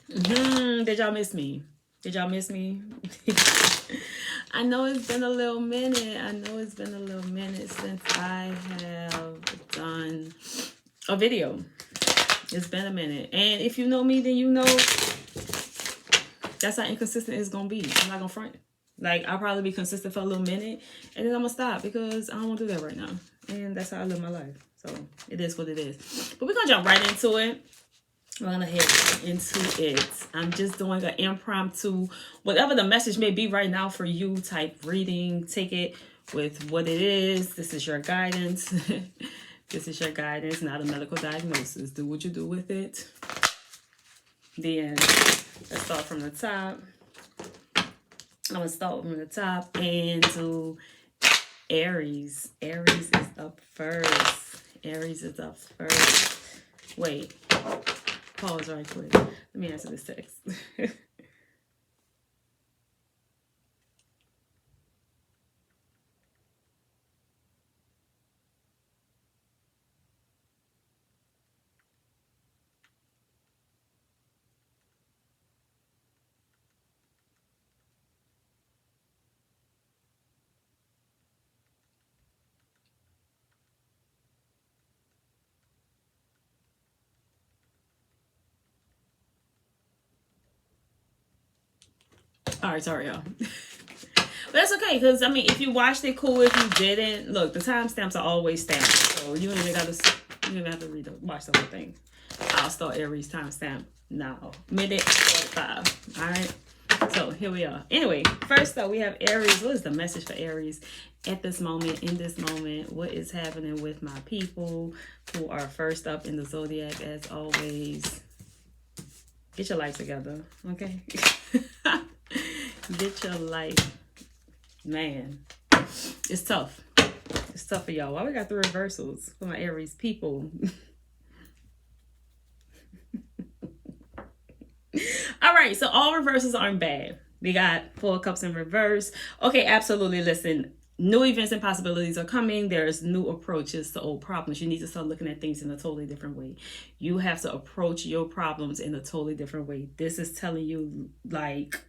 Did y'all miss me? Did y'all miss me? I know it's been a little minute. Since I have done a video. It's been a minute. And if you know me, then you know that's how inconsistent it's going to be. I'm not going to front. Like, I'll probably be consistent for a little minute, and then I'm going to stop because I don't want to do that right now. And that's how I live my life. So, it is what it is. But we're going to jump right into it. We're going to head into it. I'm just doing an impromptu, whatever the message may be right now for you, type reading. Take it with what it is. This is your guidance. This is your guidance, not a medical diagnosis. Do what you do with it. Then, let's start from the top. I'm going to start from the top and do Aries. Aries is up first. Aries is up first. Wait. Pause right quick. Let me answer this text. All right, sorry, y'all. But that's okay, because, I mean, if you watched it, cool. If you didn't, look, the timestamps are always stamped. So you ain't even have to watch the whole thing. I'll start Aries timestamp now. Minute 45. All right? So here we are. Anyway, first up, we have Aries. What is the message for Aries at this moment, in this moment? What is happening with my people who are first up in the Zodiac, as always? Get your life together, okay? Get your life. Man, it's tough. It's tough for y'all. Why we got the reversals for my Aries people? All right, so all reversals aren't bad. We got 4 cups in reverse. Okay, absolutely. Listen, new events and possibilities are coming. There's new approaches to old problems. You need to start looking at things in a totally different way. You have to approach your problems in a totally different way. This is telling you, like,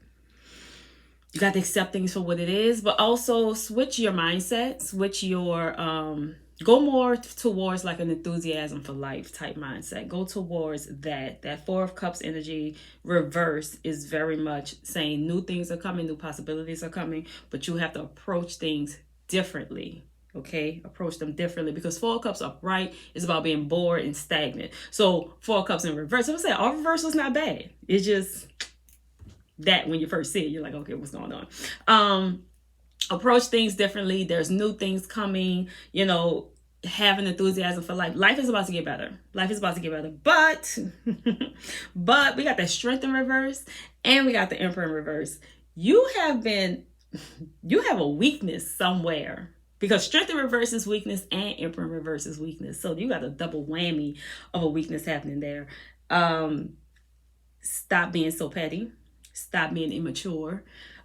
you got to accept things for what it is, but also switch your mindset, switch your, go more towards like an enthusiasm for life type mindset. Go towards that. That 4 of Cups energy reverse is very much saying new things are coming, new possibilities are coming, but you have to approach things differently. Okay, approach them differently, because 4 cups upright is about being bored and stagnant. So 4 cups in reverse, I would say all reversal is not bad. It's just that when you first see it, you're like, okay, what's going on? Approach things differently. There's new things coming, you know, have an enthusiasm for life. Life is about to get better. Life is about to get better. But, but we got the Strength in reverse and we got the Emperor in reverse. You have a weakness somewhere, because Strength in reverse is weakness and Emperor in reverse is weakness. So you got a double whammy of a weakness happening there. Stop being so petty. Stop being immature.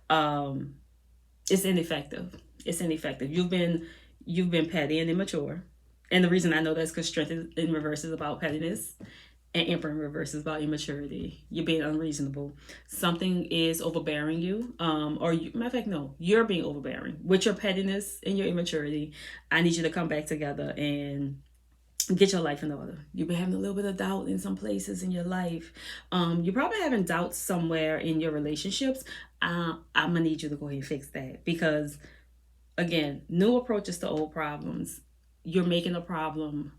It's ineffective. It's ineffective. You've been petty and immature. And the reason I know that's because Strength in reverse is about pettiness and Emperor in reverse is about immaturity. You're being unreasonable. Something is overbearing you. Matter of fact, no, you're being overbearing with your pettiness and your immaturity. I need you to come back together and get your life in order. You've been having a little bit of doubt in some places in your life. You're probably having doubts somewhere in your relationships. I'm gonna need you to go ahead and fix that, because again, new approaches to old problems. You're making a problem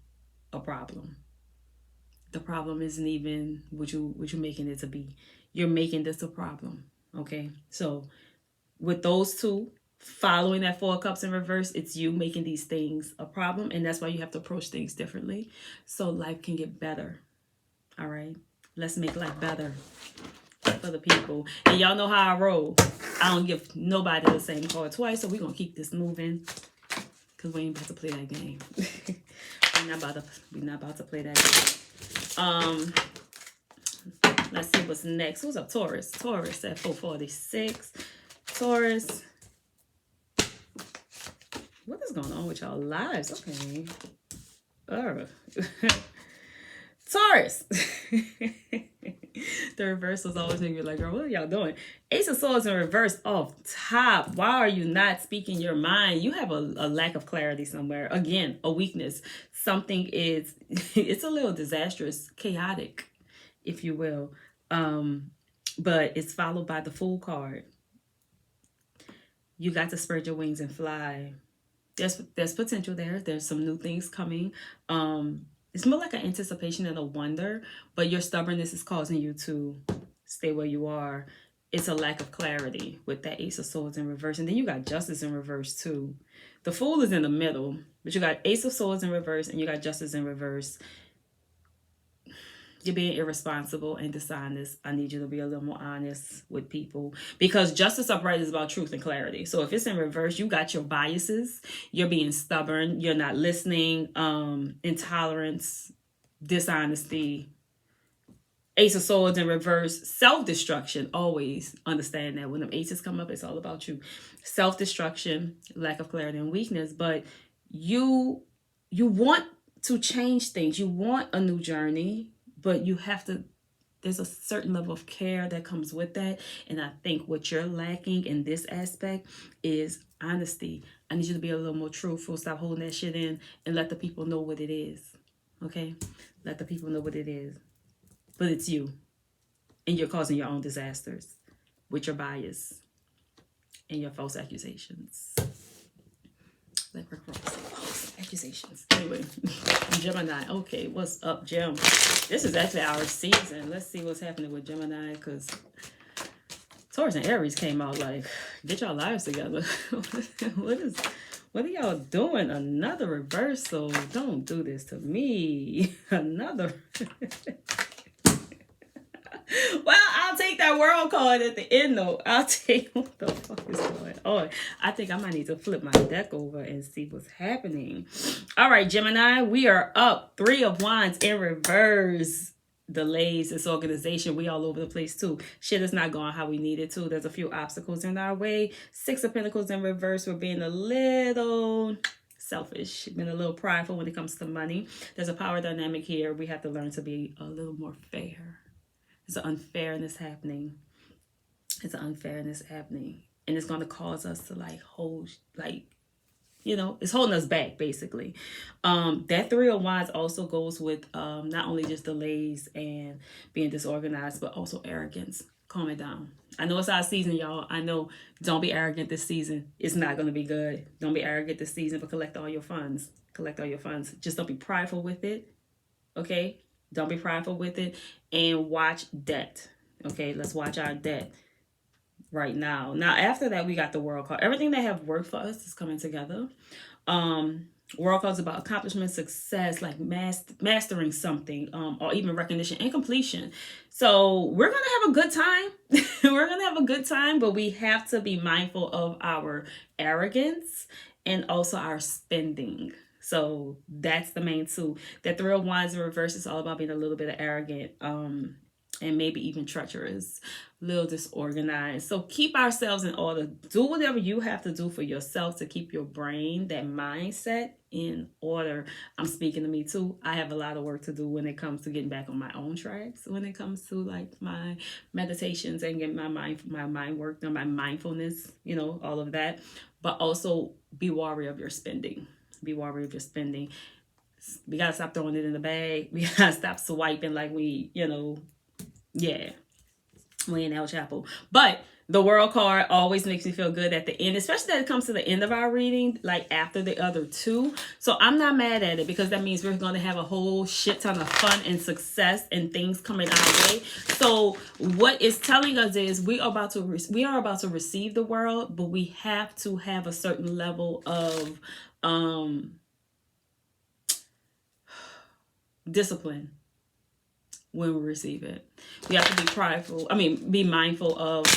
a problem. The problem isn't even what you're making it to be. You're making this a problem. Okay, so with those two, following that 4 cups in reverse, it's you making these things a problem, and that's why you have to approach things differently so life can get better. All right, let's make life better for the people. And y'all know how I roll. I don't give nobody the same card twice, so we're gonna keep this moving, because we ain't about to play that game. we're not about to play that game. Let's see what's next. Who's up? Taurus at 446. Taurus, what is going on with y'all lives? Okay. Taurus. The reversals always make you like, girl, what are y'all doing? Ace of Swords in reverse off top. Why are you not speaking your mind? You have a lack of clarity somewhere. Again, a weakness. Something is, it's a little disastrous, chaotic, if you will. But it's followed by the Fool card. You got to spread your wings and fly. There's potential there. There's some new things coming. It's more like an anticipation and a wonder, but your stubbornness is causing you to stay where you are. It's a lack of clarity with that Ace of Swords in reverse. And then you got Justice in reverse too. The Fool is in the middle, but you got Ace of Swords in reverse and you got Justice in reverse. You're being irresponsible and dishonest. I need you to be a little more honest with people, because Justice upright is about truth and clarity. So if it's in reverse, you got your biases. You're being stubborn. You're not listening. Intolerance, dishonesty. Ace of Swords in reverse, self-destruction. Always understand that when them aces come up, it's all about you. Self-destruction, lack of clarity and weakness. But you want to change things. You want a new journey. But you have to, there's a certain level of care that comes with that. And I think what you're lacking in this aspect is honesty. I need you to be a little more truthful. Stop holding that shit in and let the people know what it is. Okay? Let the people know what it is. But it's you. And you're causing your own disasters with your bias and your false accusations. Like we're false accusations. Anyway, Gemini. Okay, what's up, Gem? This is actually our season. Let's see what's happening with Gemini, because Taurus and Aries came out like, get your lives together. What are y'all doing? Another reversal. Don't do this to me. Another. Well, I'll take that world card at the end, though. I'll take, what the fuck is going on? I think I might need to flip my deck over and see what's happening. All right, Gemini, we are up. 3 of Wands in reverse. Delays, disorganization. We all over the place, too. Shit is not going how we need it to. There's a few obstacles in our way. 6 of Pentacles in reverse. We're being a little selfish, been a little prideful when it comes to money. There's a power dynamic here. We have to learn to be a little more fair. There's an unfairness happening. It's an unfairness happening. And it's going to cause us to hold, it's holding us back, basically. That 3 of Wands also goes with not only just delays and being disorganized, but also arrogance. Calm it down. I know it's our season, y'all. I know, don't be arrogant this season. It's not going to be good. Don't be arrogant this season, but collect all your funds. Collect all your funds. Just don't be prideful with it. Okay? Don't be prideful with it. And watch debt. Okay, let's watch our debt right now. Now, after that, we got the World card. Everything that have worked for us is coming together. World card is about accomplishment, success, like mastering something, or even recognition and completion. So we're going to have a good time. We're going to have a good time, but we have to be mindful of our arrogance and also our spending. So that's the main 2. That 3 of Wands in reverse is all about being a little bit of arrogant, and maybe even treacherous, a little disorganized. So keep ourselves in order. Do whatever you have to do for yourself to keep your brain, that mindset, in order. I'm speaking to me too. I have a lot of work to do when it comes to getting back on my own tracks, when it comes to my meditations and getting my mind work done, my mindfulness, all of that. But also be wary of your spending. Be wary of your spending. We got to stop throwing it in the bag. We got to stop swiping like we in El Chapo. But the World card always makes me feel good at the end, especially that it comes to the end of our reading, like after the other 2. So I'm not mad at it, because that means we're going to have a whole shit ton of fun and success and things coming our way. So what it's telling us is we are about to receive the world, but we have to have a certain level of discipline when we receive it. We have to be mindful of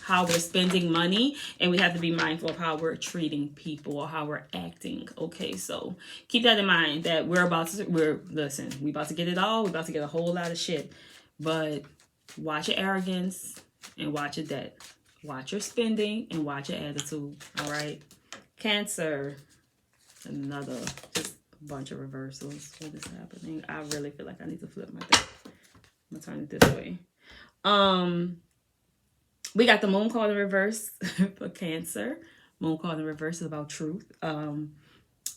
how we're spending money, and we have to be mindful of how we're treating people or how we're acting. Okay, so keep that in mind, that we about to get it all. We're about to get a whole lot of shit, but watch your arrogance and watch your debt. Watch your spending and watch your attitude. All right, Cancer, another just bunch of reversals. What is happening? I really feel like I need to flip my deck. I'm gonna turn it this way. We got the moon card in reverse for Cancer. Moon card in reverse is about truth.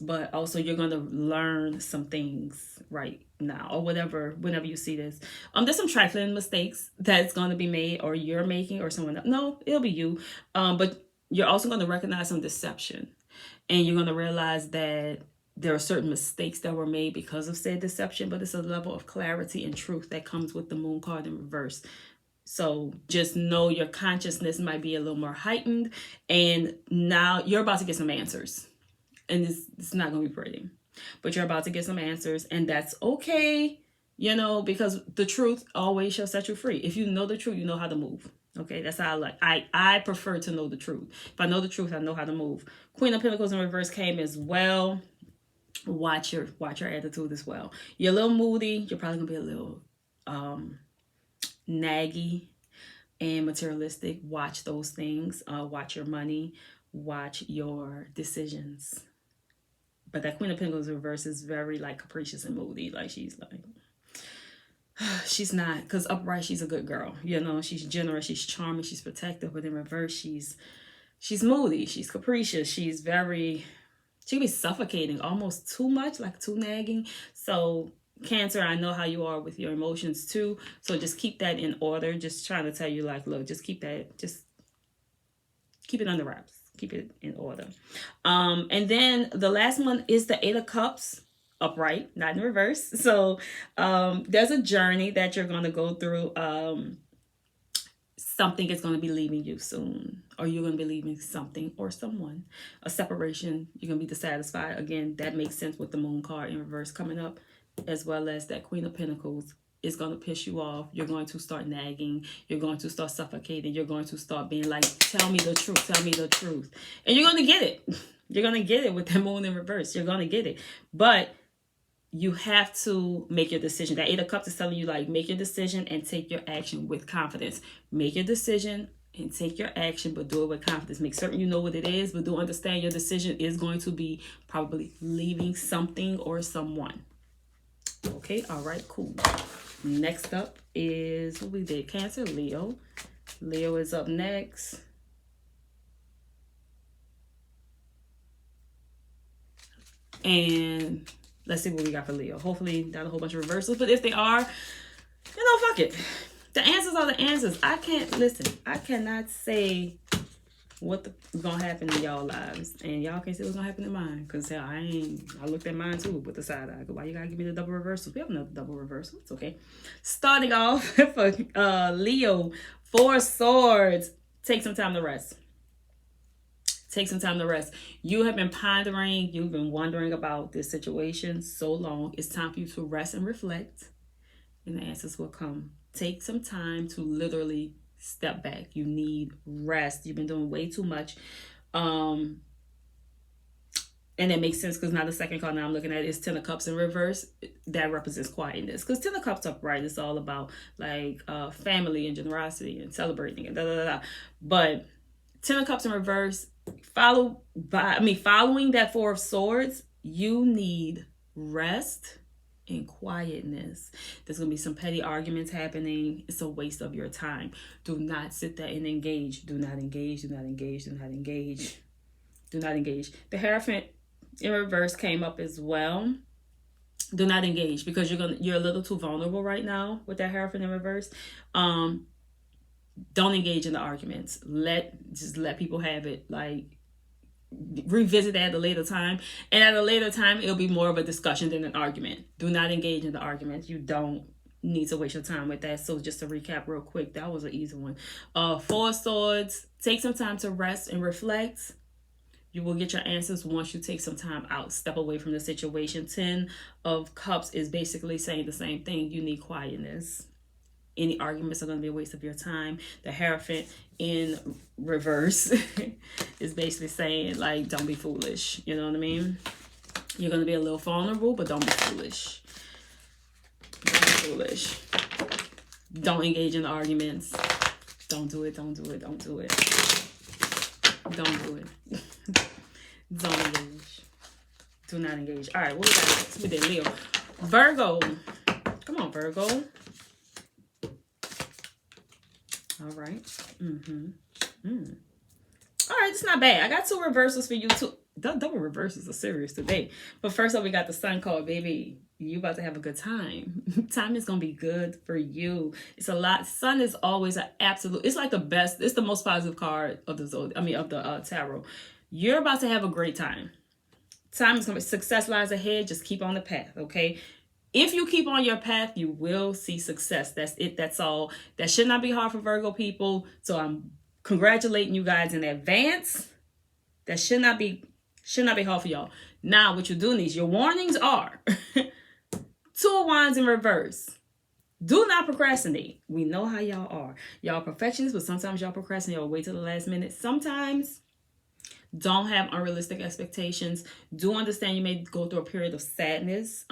But also you're going to learn some things right now or whatever, whenever you see this. There's some trifling mistakes that's going to be made or you're making or someone else. No, it'll be you. But you're also going to recognize some deception, and you're going to realize that there are certain mistakes that were made because of said deception, but it's a level of clarity and truth that comes with the moon card in reverse. So just know your consciousness might be a little more heightened, and now you're about to get some answers. And it's not going to be pretty, but you're about to get some answers, and that's okay, you know, because the truth always shall set you free. If you know the truth, you know how to move. Okay, that's how I prefer to know the truth. If I know the truth, I know how to move. Queen of Pentacles in reverse came as well. Watch your attitude as well. You're a little moody. You're probably gonna be a little naggy and materialistic. Watch those things. Watch your money. Watch your decisions. But that Queen of Pentacles in reverse is very like capricious and moody. Like she's not, because upright she's a good girl. You know, she's generous, she's charming, she's protective. But in reverse, she's moody, she's capricious, she can be suffocating, almost too much, like too nagging. So Cancer, I know how you are with your emotions too. So just keep that in order. Just trying to tell you, like, look, just keep it under wraps. Keep it in order. And then the last one is the Eight of Cups, upright, not in reverse. So there's a journey that you're going to go through. Something is going to be leaving you soon, or you're going to be leaving something or someone. A separation, you're going to be dissatisfied. Again, that makes sense with the moon card in reverse coming up, as well as that Queen of Pentacles is going to piss you off. You're going to start nagging. You're going to start suffocating. You're going to start being like, tell me the truth. Tell me the truth. And you're going to get it. You're going to get it with the moon in reverse. You're going to get it. But you have to make your decision. That Eight of Cups is telling you, like, make your decision and take your action with confidence. Make your decision and take your action, but do it with confidence. Make certain you know what it is, but do understand your decision is going to be probably leaving something or someone. Okay, all right, cool. Next up is what we did. Cancer, Leo. Leo is up next. And let's see what we got for Leo. Hopefully not a whole bunch of reversals, but if they are, you know, fuck it. The answers are the answers. I cannot say what's gonna happen in y'all lives, and y'all can't say what's gonna happen in mine, because I looked at mine too with the side eye. Why you gotta give me the double reversals? We have another double reversal. It's okay. Starting off for Leo, 4 Swords. Take some time to rest. Take some time to rest. You have been pondering, you've been wondering about this situation so long. It's time for you to rest and reflect, and the answers will come. Take some time to literally step back. You need rest. You've been doing way too much. And that makes sense, because now the second card now I'm looking at is 10 of Cups in reverse. That represents quietness, because 10 of Cups upright is all about like family and generosity and celebrating and But 10 of Cups in reverse, following that 4 of Swords, you need rest and quietness. There's going to be some petty arguments happening. It's a waste of your time. Do not sit there and engage. Do not engage. Do not engage. Do not engage. Do not engage. The Hierophant in reverse came up as well. Do not engage, because you're a little too vulnerable right now with that Hierophant in reverse. Don't engage in the arguments. Just let people have it. Like, revisit that at a later time, and at a later time it'll be more of a discussion than an argument. Do not engage in the arguments. You don't need to waste your time with that. So just to recap real quick, that was an easy one. 4 Swords, take some time to rest and reflect. You will get your answers once you take some time out, step away from the situation. 10 of Cups is basically saying the same thing. You need quietness. Any arguments are going to be a waste of your time. The Hierophant in reverse is basically saying, like, don't be foolish. You know what I mean? You're going to be a little vulnerable, but don't be foolish. Don't be foolish. Don't engage in arguments. Don't do it. Don't do it. Don't do it. Don't do it. Don't engage. Do not engage. All right, what we got next? We did Leo. Virgo. Come on, Virgo. All right. All right, it's not bad. I got 2 reversals for you too. Double reversals are serious today. But first up, we got the Sun card, baby. You about to have a good time. Time is gonna be good for you. It's a lot. Sun is always an absolute. It's like the best. It's the most positive card of the Zodiac. I mean, of the tarot. You're about to have a great time. Time is gonna be. Success lies ahead. Just keep on the path, okay? If you keep on your path, you will see success. That's it. That's all. That should not be hard for Virgo people. So I'm congratulating you guys in advance. That should not be hard for y'all. Now, what you do need, your warnings are 2 of Wands in reverse. Do not procrastinate. We know how y'all are. Y'all perfectionists, but sometimes y'all procrastinate or wait till the last minute. Sometimes don't have unrealistic expectations. Do understand you may go through a period of sadness.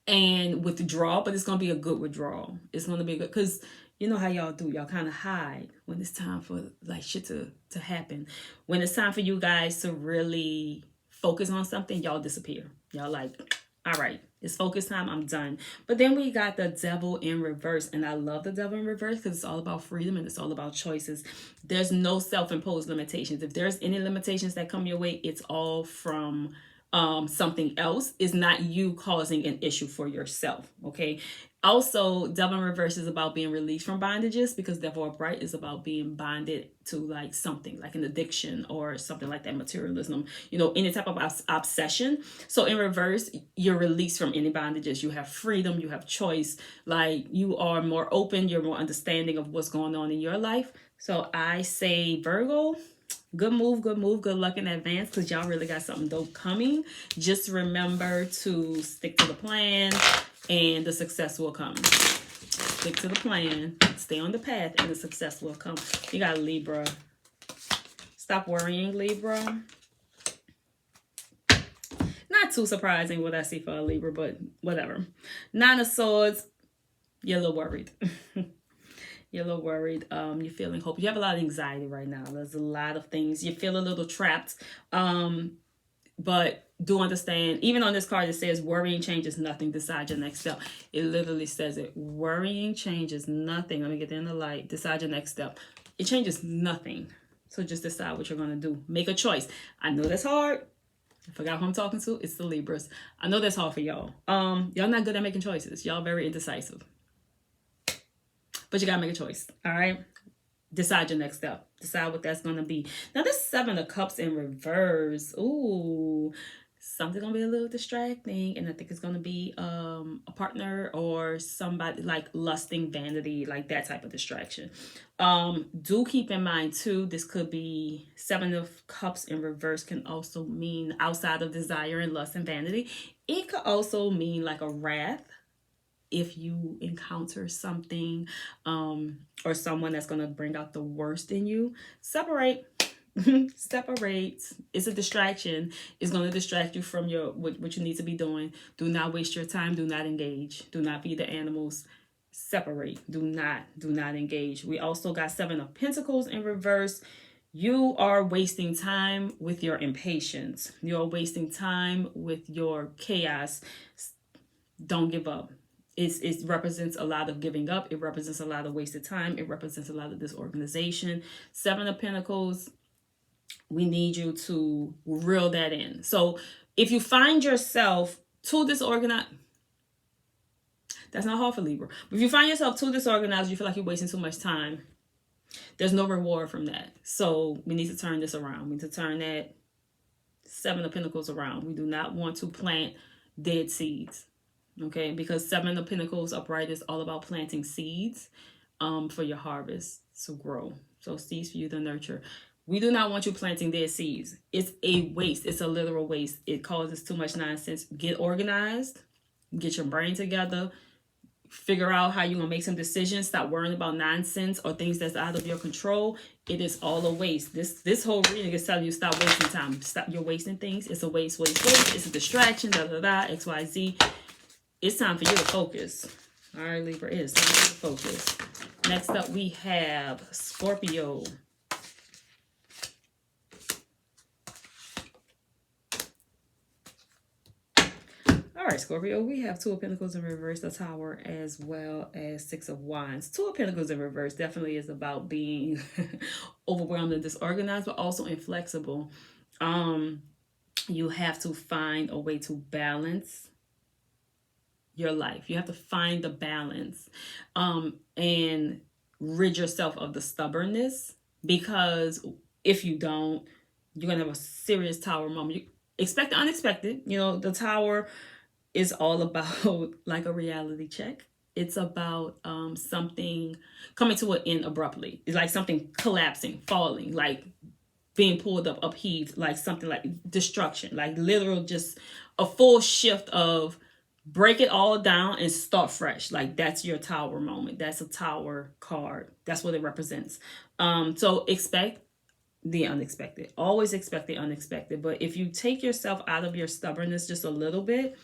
And withdrawal, but it's going to be a good withdrawal. It's going to be good because you know how y'all do. Y'all kind of hide when it's time for like shit to happen. When it's time for you guys to really focus on something, y'all disappear. Y'all like, all right, it's focus time. I'm done. But then we got the Devil in reverse. And I love the Devil in reverse because it's all about freedom and it's all about choices. There's no self-imposed limitations. If there's any limitations that come your way, it's all from something else. Is not you causing an issue for yourself. Okay. Also, Devil in reverse is about being released from bondages because Devil upright is about being bonded to like something like an addiction or something like that, materialism, you know, any type of obsession. So in reverse, you're released from any bondages. You have freedom, you have choice, like you are more open, you're more understanding of what's going on in your life. So I say Virgo, good move, good luck in advance because y'all really got something dope coming. Just remember to stick to the plan and the success will come. Stick to the plan, stay on the path, and the success will come. You got Libra. Stop worrying, Libra. Not too surprising what I see for a Libra, but whatever. 9 of Swords, you're a little worried. You're a little worried. You're feeling hope. You have a lot of anxiety right now. There's a lot of things. You feel a little trapped. But do understand, even on this card, it says worrying changes nothing. Decide your next step. It literally says it. Worrying changes nothing. Let me get in the light. Decide your next step. It changes nothing. So just decide what you're going to do. Make a choice. I know that's hard. I forgot who I'm talking to. It's the Libras. I know that's hard for y'all. Y'all not good at making choices. Y'all very indecisive. But you got to make a choice. All right? Decide your next step. Decide what that's going to be. Now, this 7 of Cups in reverse. Ooh, something's going to be a little distracting. And I think it's going to be a partner or somebody like lusting, vanity, like that type of distraction. Do keep in mind, too, this could be 7 of Cups in reverse can also mean outside of desire and lust and vanity. It could also mean like a wrath. If you encounter something or someone that's going to bring out the worst in you, separate. Separate. It's a distraction. It's going to distract you from what you need to be doing. Do not waste your time. Do not engage. Do not be the animals. Separate. Do not engage. We also got 7 of Pentacles in reverse. You are wasting time with your impatience. You're wasting time with your chaos. Don't give up. It represents a lot of giving up. It represents a lot of wasted time. It represents a lot of disorganization. 7 of Pentacles, we need you to reel that in. So if you find yourself too disorganized, that's not hard for Libra. But if you find yourself too disorganized, you feel like you're wasting too much time, there's no reward from that. So we need to turn this around. We need to turn that 7 of Pentacles around. We do not want to plant dead seeds. Okay, because 7 of Pentacles upright is all about planting seeds for your harvest to grow. So seeds for you to nurture. We do not want you planting dead seeds. It's a waste. It's a literal waste. It causes too much nonsense. Get organized. Get your brain together. Figure out how you're going to make some decisions. Stop worrying about nonsense or things that's out of your control. It is all a waste. This whole reading is telling you stop wasting time. Stop. You're wasting things. It's a waste. It's a distraction. X, Y, Z. It's time for you to focus. All right, Libra, it is time for you to focus. Next up, we have Scorpio. All right, Scorpio, we have Two of Pentacles in reverse, the Tower, as well as Six of Wands. Two of Pentacles in reverse definitely is about being overwhelmed and disorganized, but also inflexible. You have to find a way to balance your life. You have to find the balance, and rid yourself of the stubbornness, because if you don't, you're gonna have a serious Tower moment. You expect the unexpected. You know, the Tower is all about like a reality check. It's about something coming to an end abruptly. It's like something collapsing, falling, like being pulled up, upheaved, like something like destruction, like literal, just a full shift of break it all down and start fresh. Like that's your Tower moment. That's a Tower card. That's what it represents. So expect the unexpected. Always expect the unexpected. But if you take yourself out of your stubbornness just a little bit,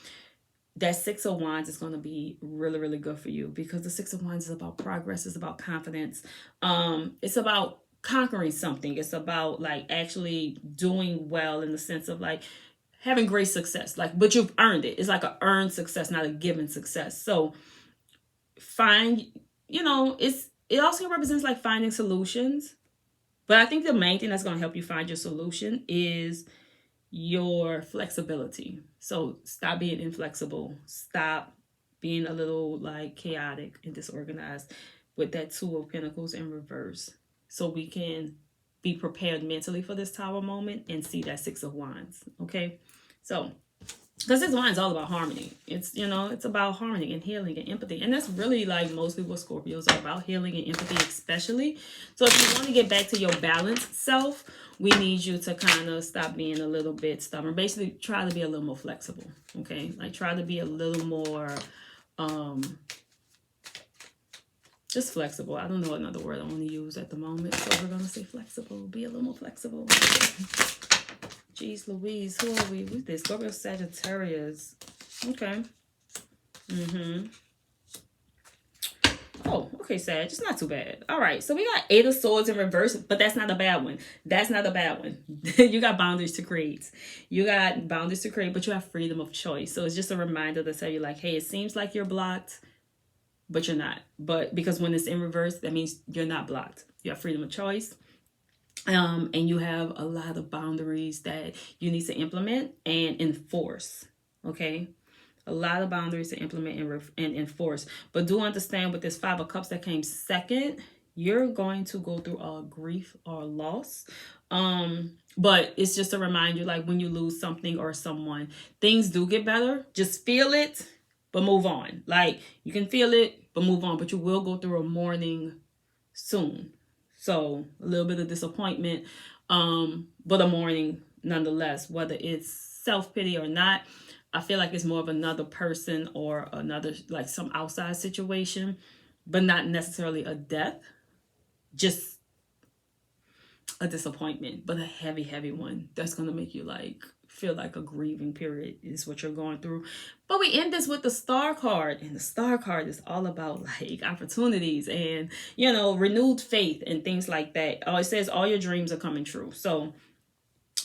that Six of Wands is going to be really, really good for you, because the Six of Wands is about progress. It's about confidence. It's about conquering something. It's about like actually doing well, in the sense of like having great success, like, but you've earned it. It's like an earned success, not a given success. So find, it also represents like finding solutions. But I think the main thing that's going to help you find your solution is your flexibility. So stop being inflexible. Stop being a little like chaotic and disorganized with that Two of Pentacles in reverse, so we can be prepared mentally for this Tower moment and see that Six of Wands. Okay, so because Six of Wands is all about harmony. It's about harmony and healing and empathy, and that's really like mostly what Scorpios are about, healing and empathy especially. So if you want to get back to your balanced self, we need you to kind of stop being a little bit stubborn. Basically, try to be a little more flexible. Okay, like try to be a little more just flexible. I don't know another word I want to use at the moment, so we're gonna say flexible. Be a little more flexible. Jeez Louise, who are we? Who's this? Scorpio, Sagittarius. Okay. Oh, okay, Sag. It's not too bad. All right, so we got Eight of Swords in reverse, but that's not a bad one. That's not a bad one. You got boundaries to create. You got boundaries to create, but you have freedom of choice. So it's just a reminder to tell you like, hey, it seems like you're blocked, but you're not. But because when it's in reverse, that means you're not blocked. You have freedom of choice. And you have a lot of boundaries that you need to implement and enforce. Okay, a lot of boundaries to implement and enforce. But do understand, with this Five of Cups that came second, you're going to go through a grief or loss. But it's just to remind you, like when you lose something or someone, things do get better. Just feel it, but move on. Like you can feel it, but move on. But you will go through a mourning soon. So a little bit of disappointment, but a mourning nonetheless, whether it's self-pity or not. I feel like it's more of another person or another, like some outside situation, but not necessarily a death, just a disappointment, but a heavy, heavy one that's going to make you like feel like a grieving period is what you're going through. But we end this with the Star card, and the Star card is all about like opportunities and, renewed faith and things like that. Oh, it says all your dreams are coming true. So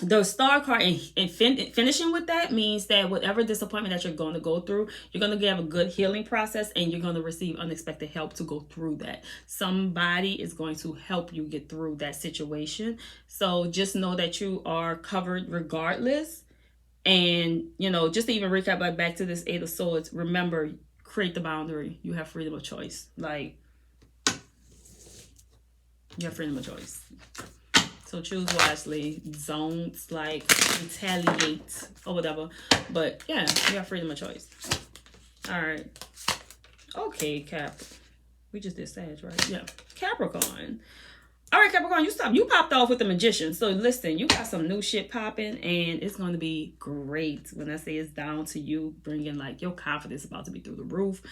the Star card and finishing with that means that whatever disappointment that you're going to go through, you're going to have a good healing process, and you're going to receive unexpected help to go through that. Somebody is going to help you get through that situation. So just know that you are covered regardless. And, just to even recap, like back to this Eight of Swords, remember, create the boundary. You have freedom of choice. Like, you have freedom of choice. So choose wisely. Don't like retaliate or whatever. But yeah, you have freedom of choice. All right. Okay, Cap. We just did Sag, right? Yeah. Capricorn. All right, Capricorn, you popped off with the Magician. So listen, you got some new shit popping, and it's going to be great. When I say it's down to you, bringing like your confidence about to be through the roof.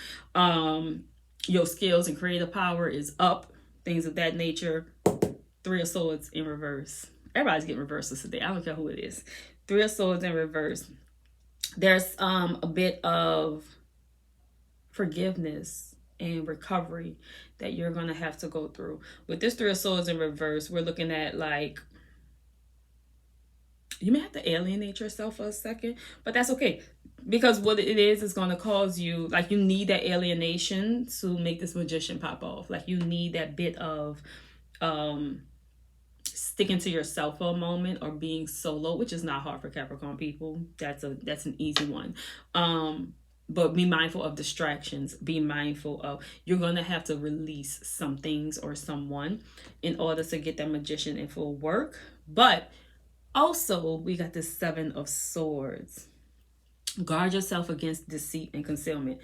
Your skills and creative power is up. Things of that nature. Three of Swords in reverse. Everybody's getting reversals today. I don't care who it is. Three of Swords in reverse. There's a bit of forgiveness and recovery that you're going to have to go through. With this Three of Swords in reverse, we're looking at like You may have to alienate yourself for a second, but that's okay. Because what it is going to cause you, like, you need that alienation to make this magician pop off. Like, you need that bit of sticking to yourself for a moment, or being solo, which is not hard for Capricorn people. That's an easy one. But be mindful of distractions. Be mindful of, you're going to have to release some things or someone in order to get that magician in full work. But also, we got this 7 of Swords. Guard yourself against deceit and concealment.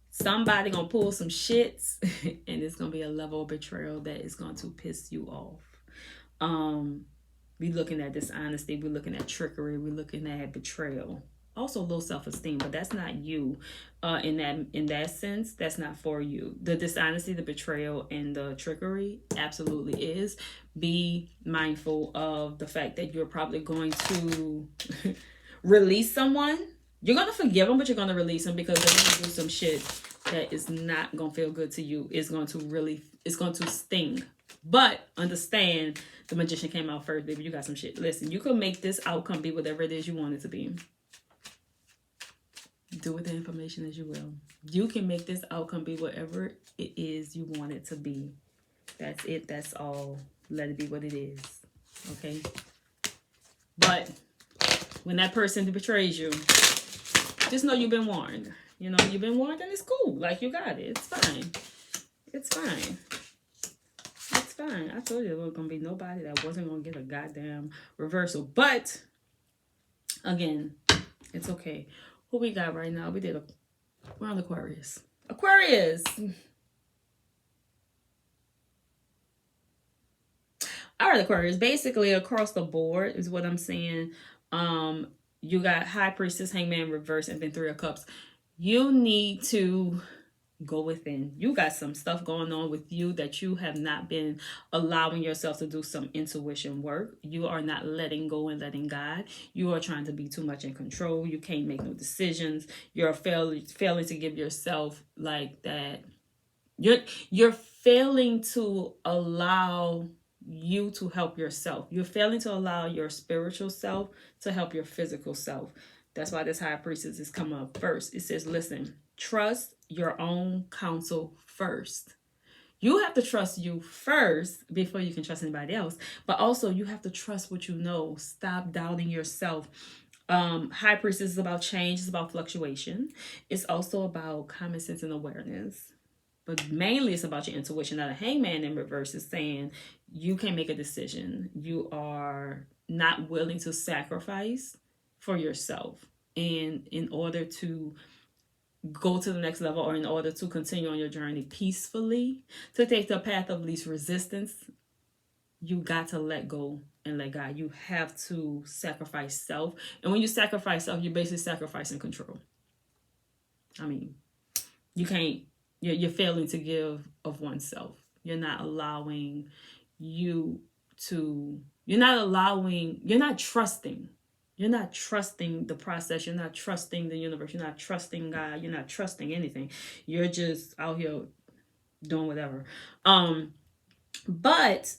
Somebody gonna pull some shits and it's gonna be a level of betrayal that is going to piss you off. We're looking at dishonesty, we're looking at trickery, we're looking at betrayal. Also low self-esteem, but that's not you. In that sense, that's not for you. The dishonesty, the betrayal, and the trickery absolutely is. Be mindful of the fact that you're probably going to release someone. You're going to forgive them, but you're going to release them because they're going to do some shit that is not going to feel good to you. It's going to sting. But understand, the magician came out first, baby. You got some shit. Listen, you can make this outcome be whatever it is you want it to be. Do with the information as you will. You can make this outcome be whatever it is you want it to be. That's it. That's all. Let it be what it is. Okay? But when that person betrays you, just know you've been warned. You know, you've been warned, and it's cool. Like, you got it. It's fine. It's fine. It's fine. I told you there was going to be nobody that wasn't going to get a goddamn reversal. But, again, it's okay. Who we got right now? We're on Aquarius. Aquarius! All right, Aquarius. Basically, across the board is what I'm saying. You got High Priestess, Hangman, reverse, and then 3 of Cups. You need to go within. You got some stuff going on with you that you have not been allowing yourself to do some intuition work. You are not letting go and letting God. You are trying to be too much in control. You can't make no decisions. You're failing to give yourself like that. You're failing to allow you to help yourself. You're failing to allow your spiritual self to help your physical self. That's why this High Priestess is coming up first. It says, listen, trust your own counsel first. You have to trust you first before you can trust anybody else. But also, you have to trust what you know. Stop doubting yourself. High Priestess is about change. It's about fluctuation. It's also about common sense and awareness. But mainly it's about your intuition. Now, the Hangman in reverse is saying you can make a decision. You are not willing to sacrifice for yourself. And in order to go to the next level, or in order to continue on your journey peacefully, to take the path of least resistance, you got to let go and let God. You have to sacrifice self. And when you sacrifice self, you're basically sacrificing control. I mean, you can't, you're failing to give of oneself. You're not allowing you're not trusting. You're not trusting the process. You're not trusting the universe. You're not trusting God. You're not trusting anything. You're just out here doing whatever. But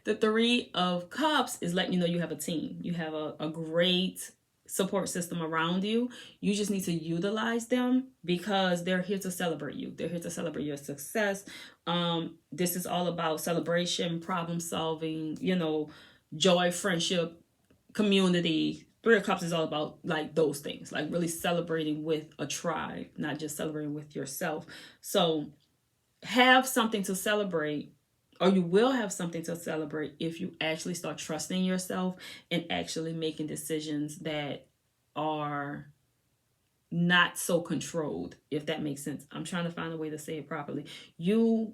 the 3 of Cups is letting you know you have a team. You have a great support system around you. You just need to utilize them because they're here to celebrate you. They're here to celebrate your success. This is all about celebration, problem solving, joy, friendship, community. 3 of Cups is all about like those things, like really celebrating with a tribe, not just celebrating with yourself. So have something to celebrate, or you will have something to celebrate if you actually start trusting yourself and actually making decisions that are not so controlled, if that makes sense. I'm trying to find a way to say it properly. You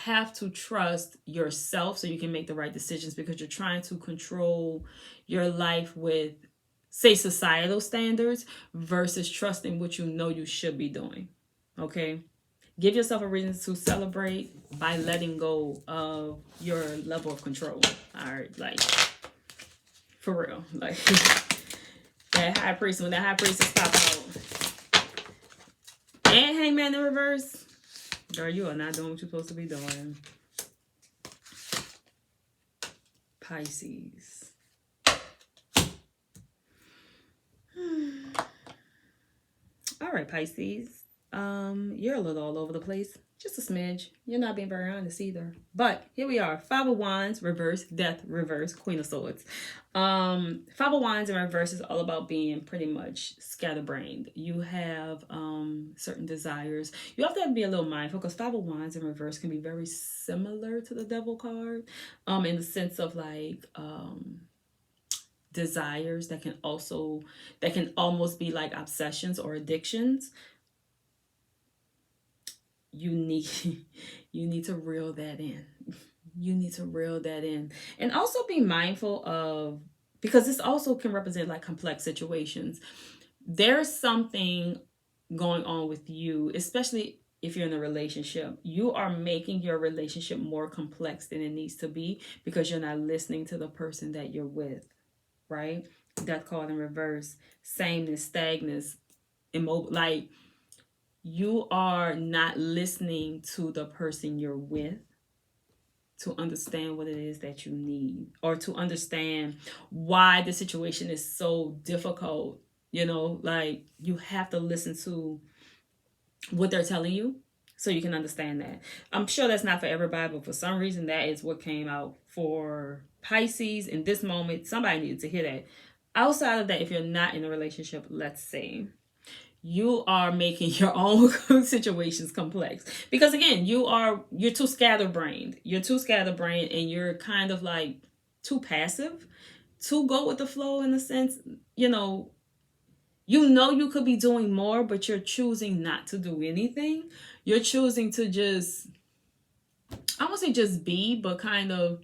have to trust yourself so you can make the right decisions, because you're trying to control your life with, say, societal standards versus trusting what you know you should be doing. Okay? Give yourself a reason to celebrate by letting go of your level of control. All right? Like, for real. Like, that High Priest, when that High Priestess pop out and Hangman in reverse, girl, you are not doing what you're supposed to be doing. Pisces. All right, Pisces. You're a little all over the place. Just a smidge. You're not being very honest either. But here we are. Five of Wands, reverse, death, reverse, Queen of Swords. Five of Wands in reverse is all about being pretty much scatterbrained. You have certain desires. You have to be a little mindful because Five of Wands in reverse can be very similar to the Devil card. In the sense of like desires that can almost be like obsessions or addictions. You need to reel that in. You need to reel that in. And also be mindful of, because this also can represent like complex situations. There's something going on with you, especially if you're in a relationship. You are making your relationship more complex than it needs to be because you're not listening to the person that you're with, right? Death card in reverse, sameness, stagnance, immobile, like you are not listening to the person you're with to understand what it is that you need, or to understand why the situation is so difficult. You know, like you have to listen to what they're telling you so you can understand that. I'm sure that's not for everybody, but for some reason that is what came out for Pisces in this moment. Somebody needed to hear that. Outside of that, if you're not in a relationship, let's say, you are making your own situations complex because again, you're too scatterbrained. You're too scatterbrained and you're kind of like too passive to go with the flow in a sense. You know you could be doing more, but you're choosing not to do anything. You're choosing to just, I won't say just be, but kind of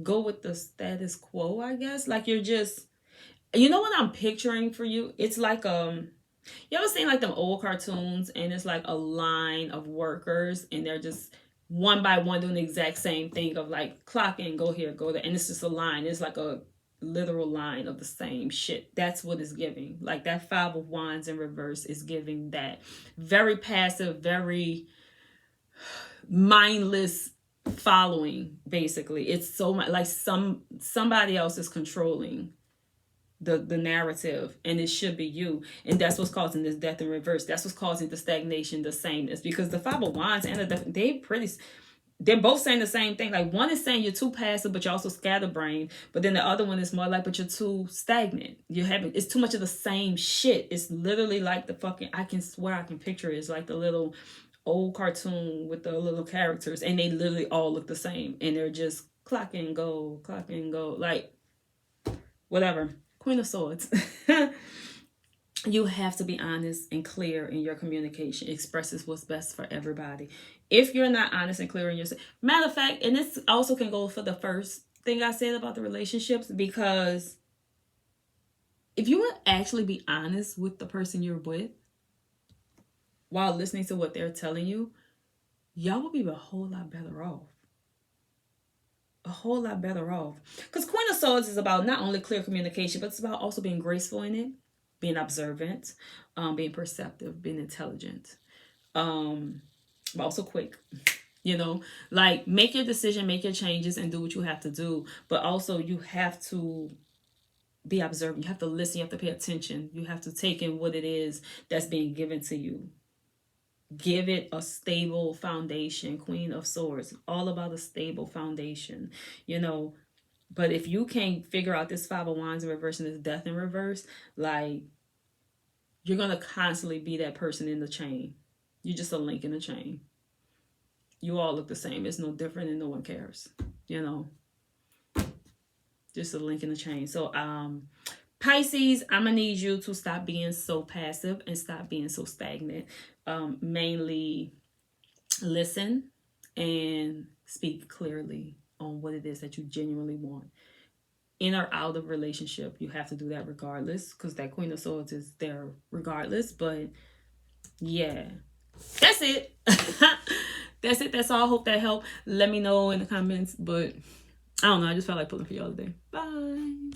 go with the status quo, I guess. Like you're just, you know what I'm picturing for you? It's like you ever seen like them old cartoons and it's like a line of workers and they're just one by one doing the exact same thing of like clock in, go here, go there, and it's just a line. It's like a literal line of the same shit. That's what it's giving. Like that Five of Wands in reverse is giving that very passive, very mindless following. Basically, it's so much like somebody else is controlling the narrative and it should be you, and that's what's causing this death in reverse. That's what's causing the stagnation, the sameness, because the Five of Wands and the death, they're both saying the same thing. Like one is saying you're too passive but you're also scatterbrained, but then the other one is more like but you're too stagnant. It's too much of the same shit. It's literally like the fucking, I can swear I can picture it. It's like the little old cartoon with the little characters and they literally all look the same and they're just clock and go, like whatever. Queen of Swords. You have to be honest and clear in your communication. Expresses what's best for everybody. If you're not honest and clear in your... Matter of fact, and this also can go for the first thing I said about the relationships, because if you would actually be honest with the person you're with while listening to what they're telling you, y'all will be a whole lot better off. A whole lot better off. Because Queen of Swords is about not only clear communication, but it's about also being graceful in it, being observant, being perceptive, being intelligent, but also quick. You know, like make your decision, make your changes, and do what you have to do. But also you have to be observant. You have to listen. You have to pay attention. You have to take in what it is that's being given to you. Give it a stable foundation. Queen of Swords, all about a stable foundation, you know. But if you can't figure out this Five of Wands in reverse and this death in reverse, like you're going to constantly be that person in the chain. You're just a link in the chain. You all look the same. It's no different and no one cares, you know. Just a link in the chain. So Pisces, I'm going to need you to stop being so passive and stop being so stagnant. Mainly listen and speak clearly on what it is that you genuinely want. In or out of relationship, you have to do that regardless, because that Queen of Swords is there regardless. But yeah, that's it. That's it. That's all. I hope that helped. Let me know in the comments. But I don't know. I just felt like pulling for y'all today. Bye.